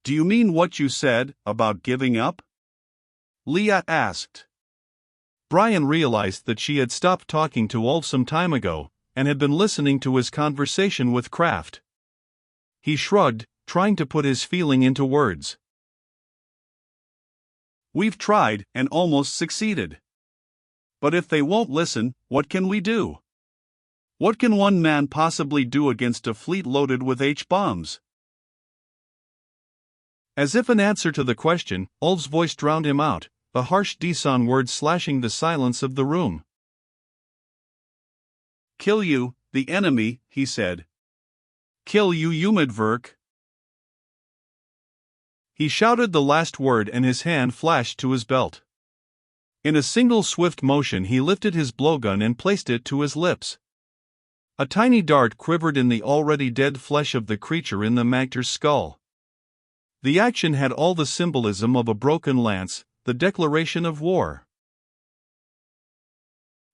Do you mean what you said about giving up? Leah asked. Brian realized that she had stopped talking to Ulf some time ago, and had been listening to his conversation with Kraft. He shrugged, trying to put his feeling into words. We've tried, and almost succeeded. But if they won't listen, what can we do? What can one man possibly do against a fleet loaded with H-bombs? As if in answer to the question, Ulf's voice drowned him out, a harsh Desan word slashing the silence of the room. Kill you, the enemy, he said. Kill you, Umedverk. He shouted the last word and his hand flashed to his belt. In a single swift motion he lifted his blowgun and placed it to his lips. A tiny dart quivered in the already dead flesh of the creature in the Magter's skull. The action had all the symbolism of a broken lance, the declaration of war.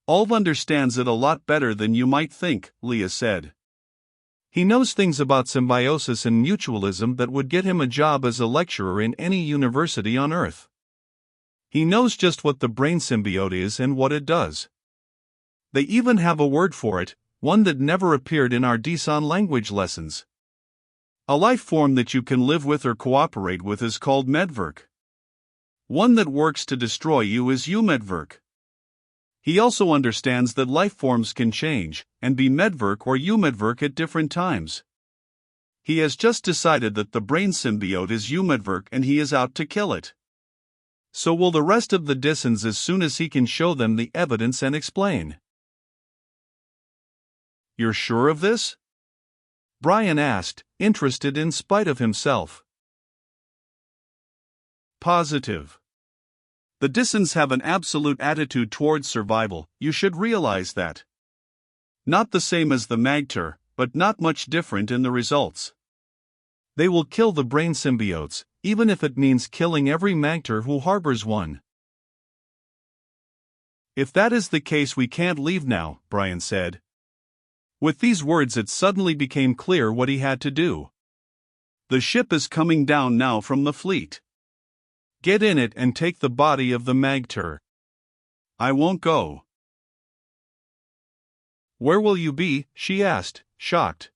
Ulf understands it a lot better than you might think, Leah said. He knows things about symbiosis and mutualism that would get him a job as a lecturer in any university on Earth. He knows just what the brain symbiote is and what it does. They even have a word for it, one that never appeared in our Desan language lessons. A life form that you can live with or cooperate with is called Medverk. One that works to destroy you is Umedverk. He also understands that life forms can change, and be Medverk or Umedverk at different times. He has just decided that the brain symbiote is Umedverk and he is out to kill it. So will the rest of the Disans as soon as he can show them the evidence and explain. You're sure of this? Brian asked, interested in spite of himself. Positive. The Disans have an absolute attitude towards survival, you should realize that. Not the same as the Magter, but not much different in the results. They will kill the brain symbiotes, even if it means killing every Magter who harbors one. If that is the case, we can't leave now, Brian said. With these words it suddenly became clear what he had to do. The ship is coming down now from the fleet. Get in it and take the body of the Magter. I won't go. Where will you be? She asked, shocked.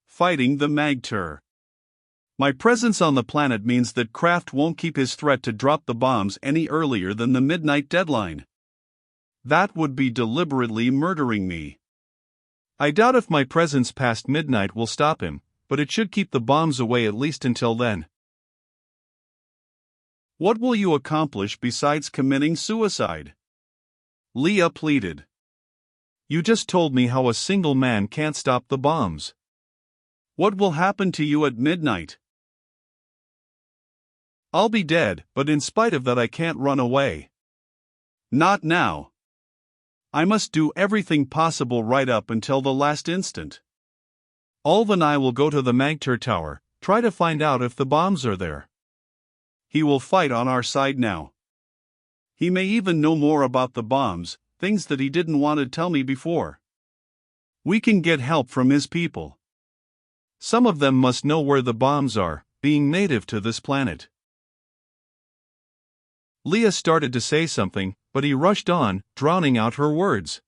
Fighting the Magter. My presence on the planet means that Kraft won't keep his threat to drop the bombs any earlier than the midnight deadline. That would be deliberately murdering me. I doubt if my presence past midnight will stop him, but it should keep the bombs away at least until then. What will you accomplish besides committing suicide? Leah pleaded. You just told me how a single man can't stop the bombs. What will happen to you at midnight? I'll be dead, but in spite of that I can't run away. Not now. I must do everything possible right up until the last instant. Ulf and I will go to the Magter Tower, try to find out if the bombs are there. He will fight on our side now. He may even know more about the bombs, things that he didn't want to tell me before. We can get help from his people. Some of them must know where the bombs are, being native to this planet. Leah started to say something, but he rushed on, drowning out her words.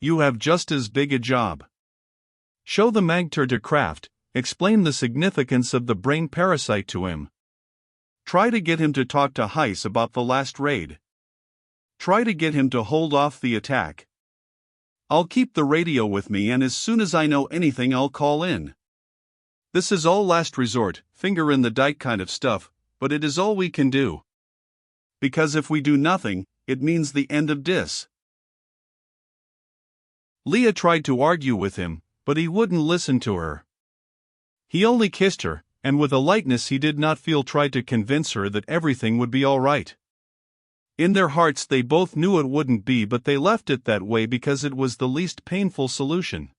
You have just as big a job. Show the Magter to Kraft, explain the significance of the brain parasite to him. Try to get him to talk to Heiss about the last raid. Try to get him to hold off the attack. I'll keep the radio with me and as soon as I know anything I'll call in. This is all last resort, finger in the dike kind of stuff, but it is all we can do. Because if we do nothing, it means the end of Dis. Leah tried to argue with him, but he wouldn't listen to her. He only kissed her, and with a lightness he did not feel tried to convince her that everything would be all right. In their hearts they both knew it wouldn't be, but they left it that way because it was the least painful solution.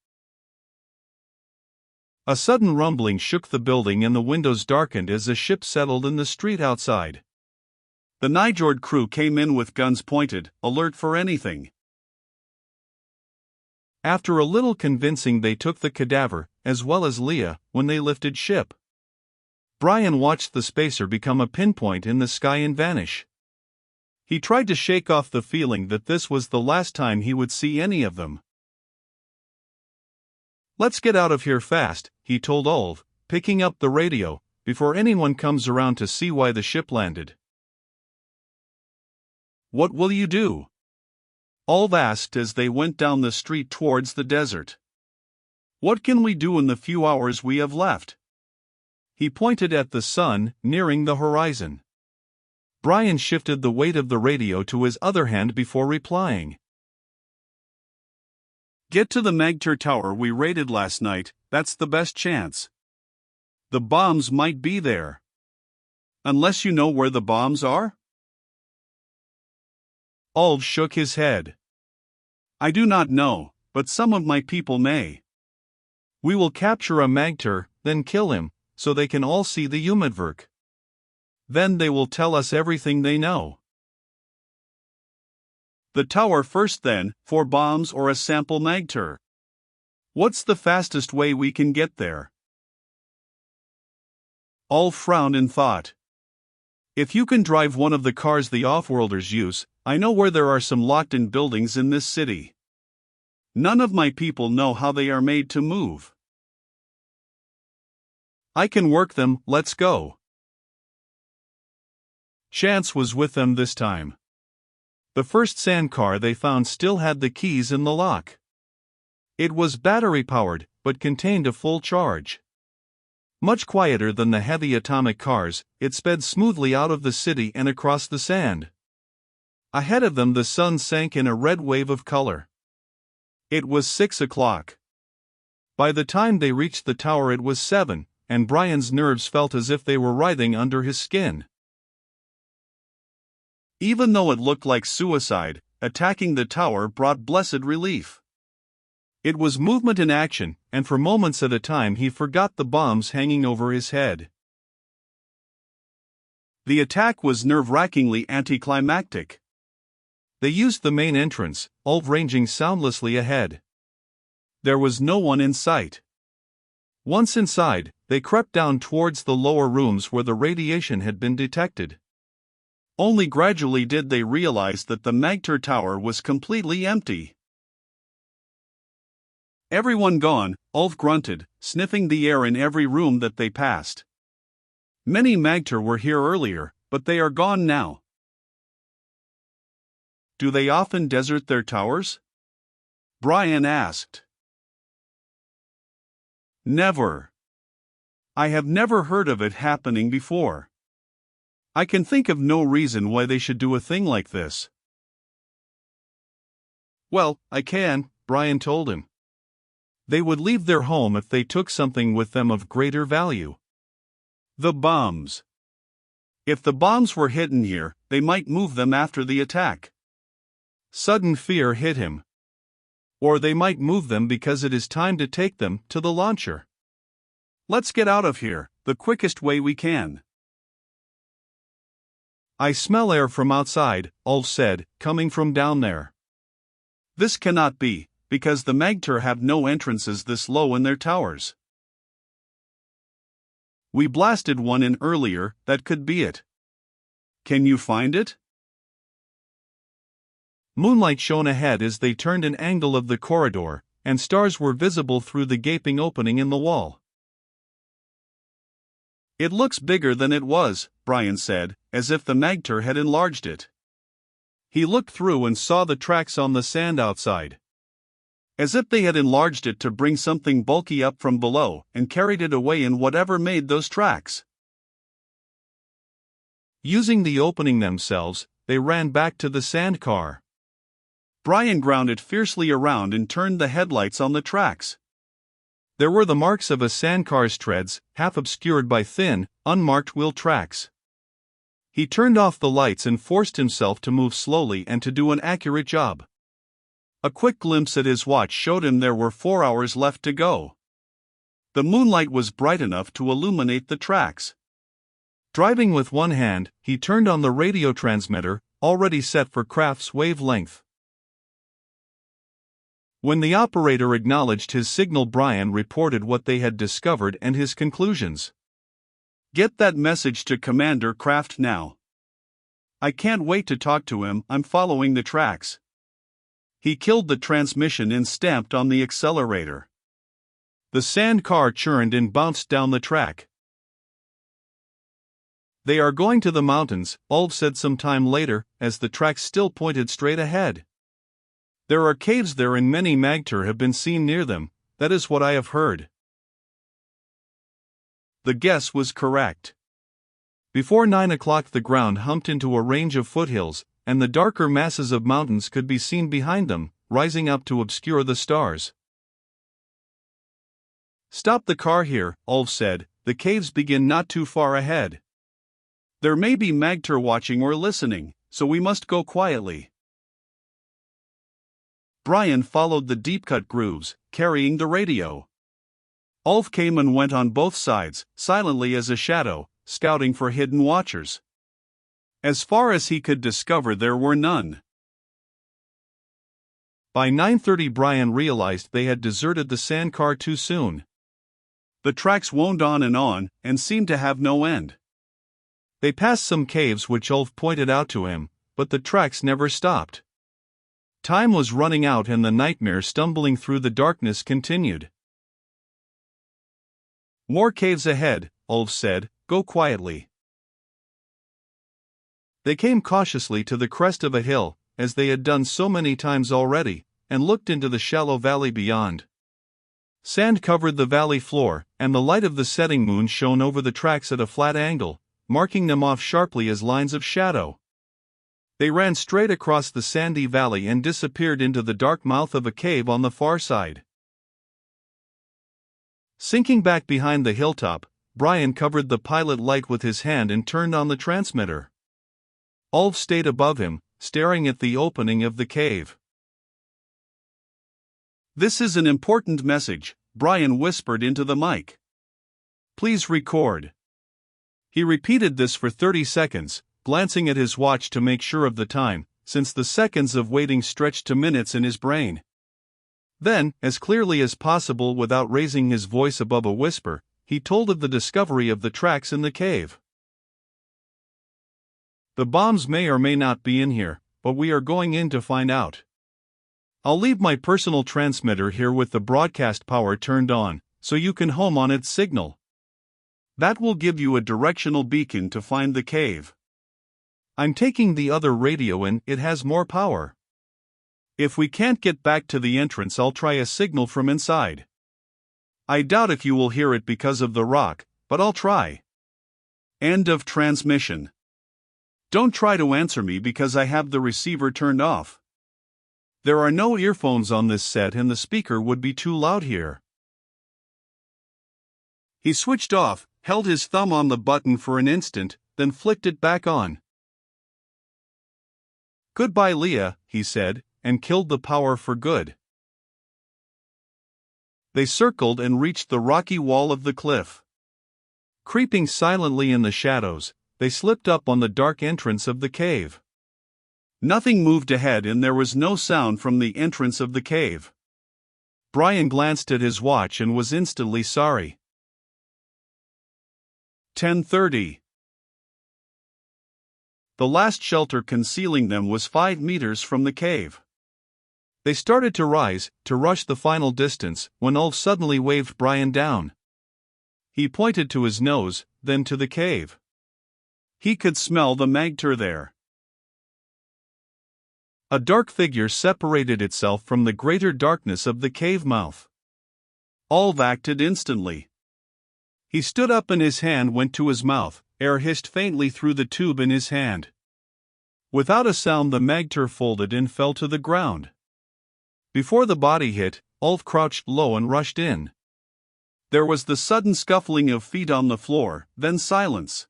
A sudden rumbling shook the building and the windows darkened as a ship settled in the street outside. The Nijord crew came in with guns pointed, alert for anything. After a little convincing, they took the cadaver, as well as Leah, when they lifted ship. Brian watched the spacer become a pinpoint in the sky and vanish. He tried to shake off the feeling that this was the last time he would see any of them. "Let's get out of here fast," he told Ulf, picking up the radio, "before anyone comes around to see why the ship landed." "What will you do?" Ulf asked as they went down the street towards the desert. "What can we do in the few hours we have left?" He pointed at the sun, nearing the horizon. Brian shifted the weight of the radio to his other hand before replying. "Get to the Magter tower we raided last night, that's the best chance. The bombs might be there. Unless you know where the bombs are?" Ulf shook his head. "I do not know, but some of my people may. We will capture a Magter, then kill him, so they can all see the Umedverk. Then they will tell us everything they know." "The tower first then, for bombs or a sample Magter. What's the fastest way we can get there?" Ulf frowned in thought. "If you can drive one of the cars the offworlders use, I know where there are some locked-in buildings in this city. None of my people know how they are made to move. I can work them, let's go." Chance was with them this time. The first sand car they found still had the keys in the lock. It was battery-powered, but contained a full charge. Much quieter than the heavy atomic cars, it sped smoothly out of the city and across the sand. Ahead of them the sun sank in a red wave of color. It was 6 o'clock. By the time they reached the tower it was 7, and Brian's nerves felt as if they were writhing under his skin. Even though it looked like suicide, attacking the tower brought blessed relief. It was movement in action, and for moments at a time he forgot the bombs hanging over his head. The attack was nerve-wrackingly anticlimactic. They used the main entrance, Ulf ranging soundlessly ahead. There was no one in sight. Once inside, they crept down towards the lower rooms where the radiation had been detected. Only gradually did they realize that the Magter tower was completely empty. "Everyone gone," Ulf grunted, sniffing the air in every room that they passed. "Many Magter were here earlier, but they are gone now." "Do they often desert their towers?" Brian asked. "Never. I have never heard of it happening before. I can think of no reason why they should do a thing like this." "Well, I can," Brian told him. "They would leave their home if they took something with them of greater value. The bombs. If the bombs were hidden here, they might move them after the attack." Sudden fear hit him. "Or they might move them because it is time to take them to the launcher. Let's get out of here, the quickest way we can." "I smell air from outside," Ulf said, "coming from down there." "This cannot be, because the Magter have no entrances this low in their towers. We blasted one in earlier, that could be it. Can you find it?" Moonlight shone ahead as they turned an angle of the corridor, and stars were visible through the gaping opening in the wall. "It looks bigger than it was," Brian said, as if the Magter had enlarged it. He looked through and saw the tracks on the sand outside. As if they had enlarged it to bring something bulky up from below and carried it away in whatever made those tracks. Using the opening themselves, they ran back to the sand car. Brian ground it fiercely around and turned the headlights on the tracks. There were the marks of a sandcar's treads, half obscured by thin, unmarked wheel tracks. He turned off the lights and forced himself to move slowly and to do an accurate job. A quick glimpse at his watch showed him there were 4 hours left to go. The moonlight was bright enough to illuminate the tracks. Driving with one hand, he turned on the radio transmitter, already set for Kraft's wavelength. When the operator acknowledged his signal, Brian reported what they had discovered and his conclusions. Get that message to Commander Kraft now. I can't wait to talk to him. I'm following the tracks. He killed the transmission and stamped on the accelerator. The sand car churned and bounced down the track. They are going to the mountains, Ulf said some time later, as the tracks still pointed straight ahead. There are caves there and many magter have been seen near them, that is what I have heard. The guess was correct. Before 9 o'clock the ground humped into a range of foothills, and the darker masses of mountains could be seen behind them, rising up to obscure the stars. Stop the car here, Ulf said, the caves begin not too far ahead. There may be magter watching or listening, so we must go quietly. Brian followed the deep-cut grooves, carrying the radio. Ulf came and went on both sides, silently as a shadow, scouting for hidden watchers. As far as he could discover, there were none. By 9:30 Brian realized they had deserted the sand car too soon. The tracks wound on, and seemed to have no end. They passed some caves which Ulf pointed out to him, but the tracks never stopped. Time was running out and the nightmare stumbling through the darkness continued. More caves ahead, Ulf said, go quietly. They came cautiously to the crest of a hill, as they had done so many times already, and looked into the shallow valley beyond. Sand covered the valley floor, and the light of the setting moon shone over the tracks at a flat angle, marking them off sharply as lines of shadow. They ran straight across the sandy valley and disappeared into the dark mouth of a cave on the far side. Sinking back behind the hilltop, Brian covered the pilot light with his hand and turned on the transmitter. Ulf stayed above him, staring at the opening of the cave. This is an important message, Brian whispered into the mic. Please record. He repeated this for 30 seconds, glancing at his watch to make sure of the time, since the seconds of waiting stretched to minutes in his brain. Then, as clearly as possible without raising his voice above a whisper, he told of the discovery of the tracks in the cave. The bombs may or may not be in here, but we are going in to find out. I'll leave my personal transmitter here with the broadcast power turned on, so you can home on its signal. That will give you a directional beacon to find the cave. I'm taking the other radio in, it has more power. If we can't get back to the entrance, I'll try a signal from inside. I doubt if you will hear it because of the rock, but I'll try. End of transmission. Don't try to answer me because I have the receiver turned off. There are no earphones on this set and the speaker would be too loud here. He switched off, held his thumb on the button for an instant, then flicked it back on. Goodbye, Leah, he said, and killed the power for good. They circled and reached the rocky wall of the cliff. Creeping silently in the shadows, they slipped up on the dark entrance of the cave. Nothing moved ahead and there was no sound from the entrance of the cave. Brian glanced at his watch and was instantly sorry. 10:30. The last shelter concealing them was 5 meters from the cave. They started to rise, to rush the final distance, when Ulf suddenly waved Brian down. He pointed to his nose, then to the cave. He could smell the magter there. A dark figure separated itself from the greater darkness of the cave mouth. Ulf acted instantly. He stood up and his hand went to his mouth, air hissed faintly through the tube in his hand. Without a sound the magter folded and fell to the ground. Before the body hit, Ulf crouched low and rushed in. There was the sudden scuffling of feet on the floor, then silence.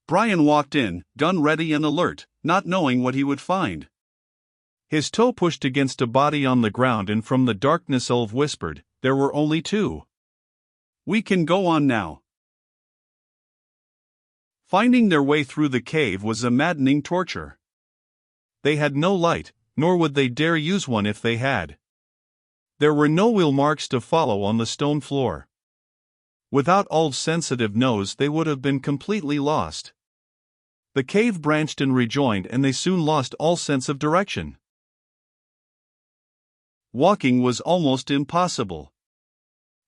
Brian walked in, gun ready and alert, not knowing what he would find. His toe pushed against a body on the ground and from the darkness Ulf whispered, "There were only 2. We can go on now." Finding their way through the cave was a maddening torture. They had no light, nor would they dare use one if they had. There were no wheel marks to follow on the stone floor. Without Ald's sensitive nose, they would have been completely lost. The cave branched and rejoined, and they soon lost all sense of direction. Walking was almost impossible.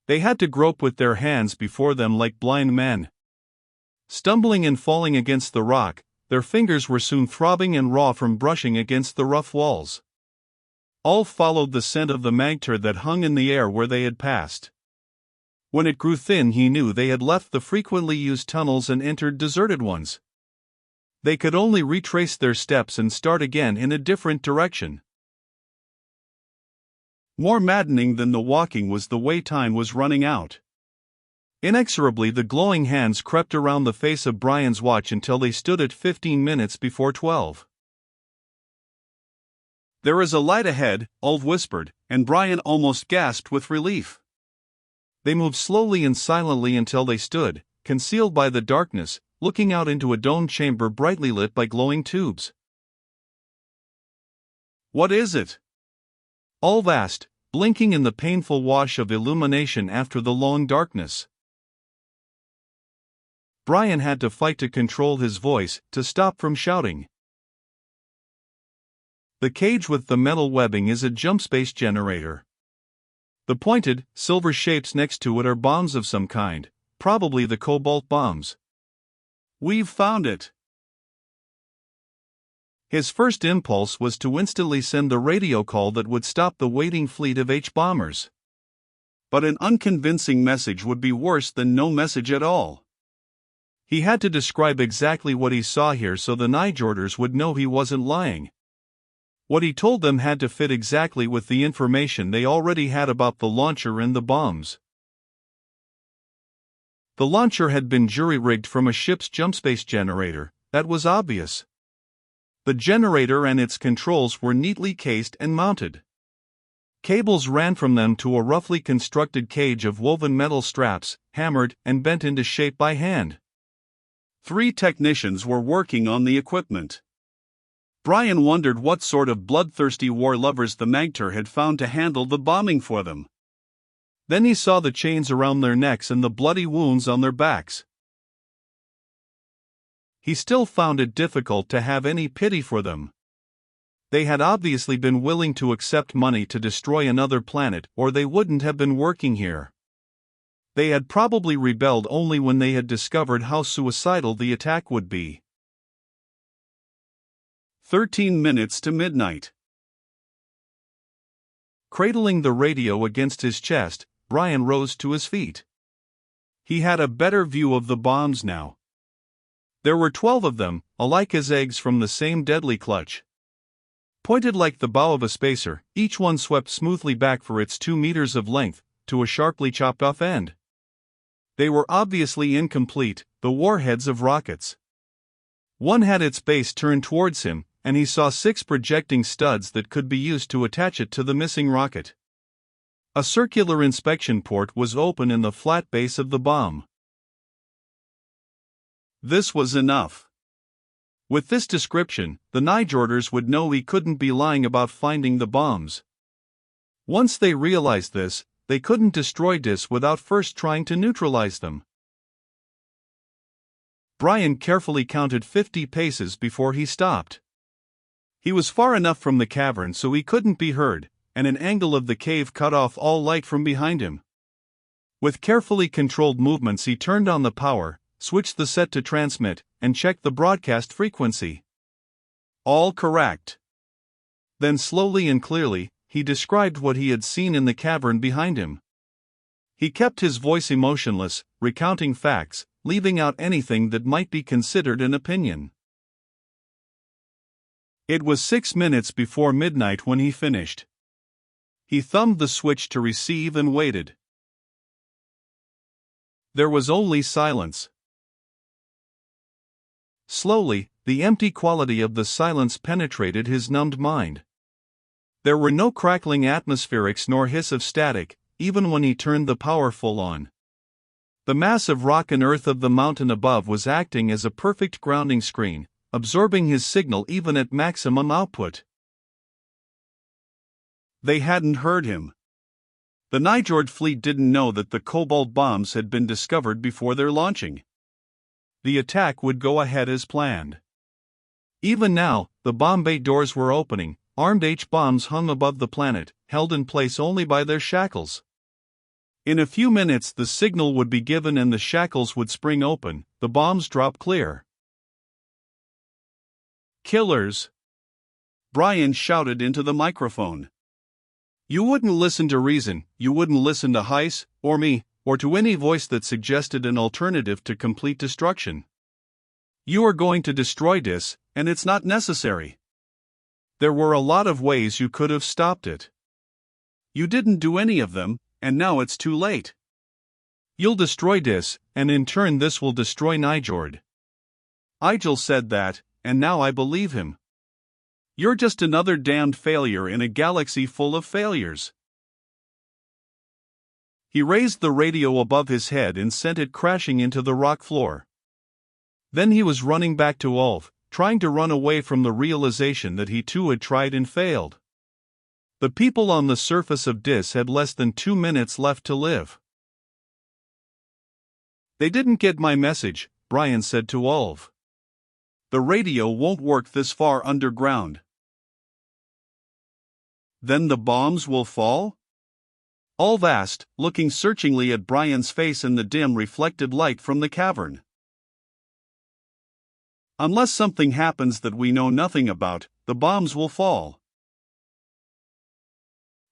They had to grope with their hands before them like blind men. Stumbling and falling against the rock, their fingers were soon throbbing and raw from brushing against the rough walls. Ald followed the scent of the magter that hung in the air where they had passed. When it grew thin, he knew they had left the frequently used tunnels and entered deserted ones. They could only retrace their steps and start again in a different direction. More maddening than the walking was the way time was running out. Inexorably, the glowing hands crept around the face of Brian's watch until they stood at 15 minutes before 12. "There is a light ahead," Ald whispered, and Brian almost gasped with relief. They moved slowly and silently until they stood, concealed by the darkness, looking out into a domed chamber brightly lit by glowing tubes. "What is it?" Ald asked, blinking in the painful wash of illumination after the long darkness. Brian had to fight to control his voice, to stop from shouting. The cage with the metal webbing is a jump space generator. The pointed, silver shapes next to it are bombs of some kind, probably the cobalt bombs. "We've found it." His first impulse was to instantly send the radio call that would stop the waiting fleet of H-bombers. But an unconvincing message would be worse than no message at all. He had to describe exactly what he saw here so the Nijorders would know he wasn't lying. What he told them had to fit exactly with the information they already had about the launcher and the bombs. The launcher had been jury-rigged from a ship's jumpspace generator, that was obvious. The generator and its controls were neatly cased and mounted. Cables ran from them to a roughly constructed cage of woven metal straps, hammered and bent into shape by hand. 3 technicians were working on the equipment. Brian wondered what sort of bloodthirsty war lovers the magter had found to handle the bombing for them. Then he saw the chains around their necks and the bloody wounds on their backs. He still found it difficult to have any pity for them. They had obviously been willing to accept money to destroy another planet, or they wouldn't have been working here. They had probably rebelled only when they had discovered how suicidal the attack would be. 13 minutes to midnight. Cradling the radio against his chest, Brian rose to his feet. He had a better view of the bombs now. There were 12 of them, alike as eggs from the same deadly clutch. Pointed like the bow of a spacer, each one swept smoothly back for its 2 meters of length, to a sharply chopped off end. They were obviously incomplete, the warheads of rockets. One had its base turned towards him, and he saw 6 projecting studs that could be used to attach it to the missing rocket. A circular inspection port was open in the flat base of the bomb. This was enough. With this description, the Nijorders would know he couldn't be lying about finding the bombs. Once they realized this, they couldn't destroy Dis without first trying to neutralize them. Brian carefully counted 50 paces before he stopped. He was far enough from the cavern so he couldn't be heard, and an angle of the cave cut off all light from behind him. With carefully controlled movements he turned on the power, switched the set to transmit, and checked the broadcast frequency. All correct. Then slowly and clearly, he described what he had seen in the cavern behind him. He kept his voice emotionless, recounting facts, leaving out anything that might be considered an opinion. It was 6 minutes before midnight when he finished. He thumbed the switch to receive and waited. There was only silence. Slowly, the empty quality of the silence penetrated his numbed mind. There were no crackling atmospherics nor hiss of static, even when he turned the power full on. The mass of rock and earth of the mountain above was acting as a perfect grounding screen, absorbing his signal even at maximum output. They hadn't heard him. The Nijord fleet didn't know that the cobalt bombs had been discovered before their launching. The attack would go ahead as planned. Even now, the bomb bay doors were opening. Armed H-bombs hung above the planet, held in place only by their shackles. In a few minutes the signal would be given and the shackles would spring open, the bombs drop clear. Killers! Brian shouted into the microphone. You wouldn't listen to reason, you wouldn't listen to Heiss, or me, or to any voice that suggested an alternative to complete destruction. You are going to destroy this, and it's not necessary. There were a lot of ways you could have stopped it. You didn't do any of them, and now it's too late. You'll destroy this, and in turn this will destroy Nijord. Igel said that, and now I believe him. You're just another damned failure in a galaxy full of failures. He raised the radio above his head and sent it crashing into the rock floor. Then he was running back to Ulf, trying to run away from the realization that he too had tried and failed. The people on the surface of Dis had less than 2 minutes left to live. They didn't get my message, Brian said to Ulf. The radio won't work this far underground. Then the bombs will fall? Ulf asked, looking searchingly at Brian's face in the dim reflected light from the cavern. Unless something happens that we know nothing about, the bombs will fall.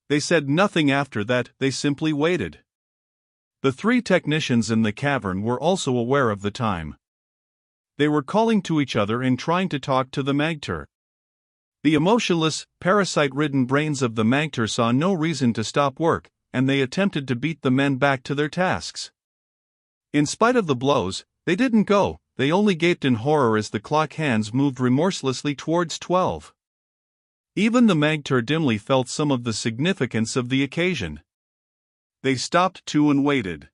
They said nothing after that, they simply waited. The 3 technicians in the cavern were also aware of the time. They were calling to each other and trying to talk to the Magter. The emotionless, parasite-ridden brains of the Magter saw no reason to stop work, and they attempted to beat the men back to their tasks. In spite of the blows, they didn't go, they only gaped in horror as the clock hands moved remorselessly towards 12. Even the Magter dimly felt some of the significance of the occasion. They stopped too and waited.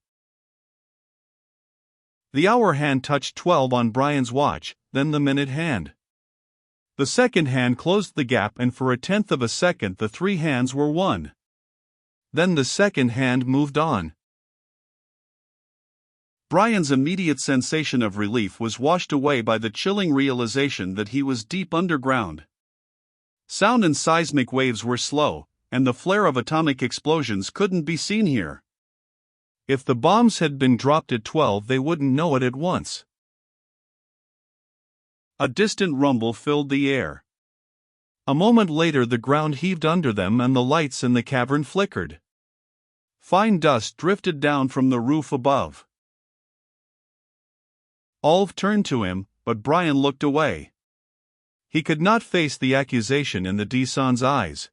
The hour hand touched 12 on Brian's watch, then the minute hand. The second hand closed the gap and for 1/10 of a second the 3 hands were one. Then the second hand moved on. Brian's immediate sensation of relief was washed away by the chilling realization that he was deep underground. Sound and seismic waves were slow, and the flare of atomic explosions couldn't be seen here. If the bombs had been dropped at 12, they wouldn't know it at once. A distant rumble filled the air. A moment later the ground heaved under them and the lights in the cavern flickered. Fine dust drifted down from the roof above. Ulf turned to him, but Brian looked away. He could not face the accusation in the Dson's eyes.